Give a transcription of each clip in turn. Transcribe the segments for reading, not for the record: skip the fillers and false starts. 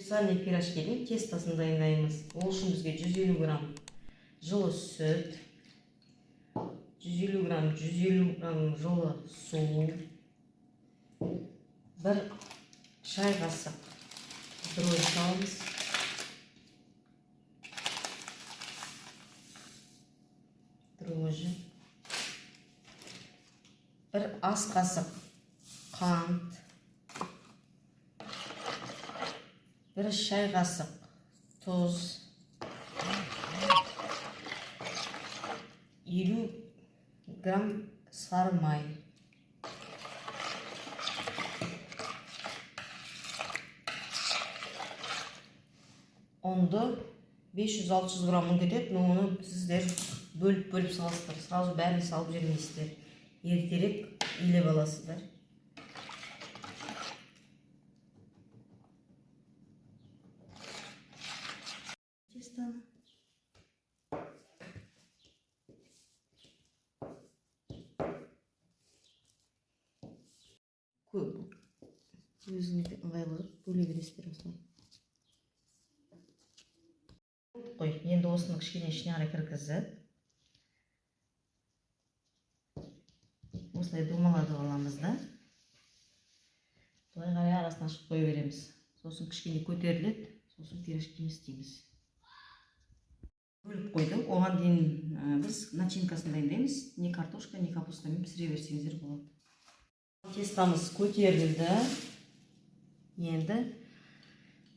Сани пирожкидің тестасын дайындаймыз. Ол үшін бізге 150 грамм жылы сүт, 150 грамм жылы су, 1 шай қасық дрожжи саламыз. Дрожжи. 1 ас қасық қант, 1 шай қасық тұз, 50 грамм сары май, онды 500-600 грамм кетеді, но оны сіздер бөліп саласыздар. Сразу бәрін салып жібермейсіздер. Ертерек илеп аласыздар. Тестаны. Көп. Өзіңізге ыңғайлы бөле бересіздер осылай. Қой, енді осыны кішкене ішіне қарай кіргізіп, осылай домаладып аламыз да. Солай қарай арасын ашып қоя береміз. Сосын кішкене көтеріледі, сосын пирожкині істейміз. Бөліп қойдық. Оған дейін біз начинкасын дайындаймыз. Не картошка, не капустамен пісіре берсеңіздер болады. Тестамыз көтерілді. Енді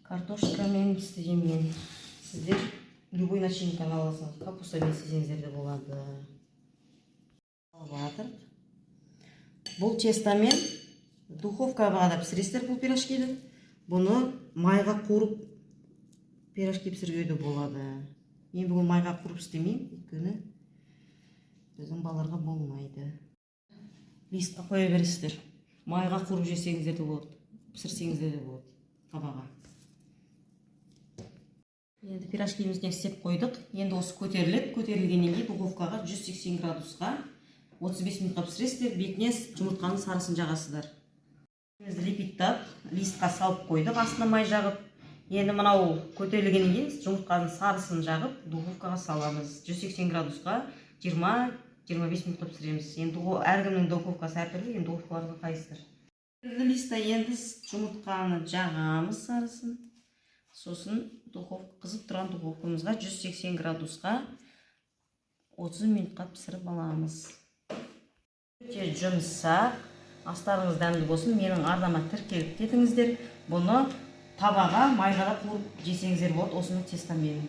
картошкамен істегенмен сіздер любой начинканы аласыңыз. Капустамен істесеңіздер де болады. Бұл тестамен духовкаға да пісіресіздер бұл пирожкиді. Бұны майға қуырып пирожки пісіруге де болады. Мен бүгін майға қуырып істемеймін, өйткені біздің балаларға болмайды. Листқа қоя бересіздер. Майға қуырып жесеңіздер де болады, пісірсеңіздер де болады табаға. Енді пирожкимізді істеп қойдық. Енді осы көтеріледі. Көтерілгеннен кейін духовкаға 180 градусқа 35 минутқа пісіресіздер. Бетіне жұмыртқаның сарысын жағасыздар. Бізді лепиттап, листқа салып қойдық, астына май жағып. Енді мынау көтерілгеннен кейін жұмыртқаның сарысын жағып, духовкаға саламыз. 180 градусқа 20-25 минутқа пісіреміз. Енді әркімнің духовкасы әртүрлі, енді духовкаларға қайсыздар. Листта енді жұмыртқаны жағамыз сарысын. Сосын қызып тұрған духовкамызға 180 градусқа 30 минутқа пісіріп аламыз. Өте жұмсақ, астарыңыз дәмді болсын. Менің арнама тіркеліп кетіңіздер. Бұны табаға майға да қуырып жесеңіздер болады осыны тестамен.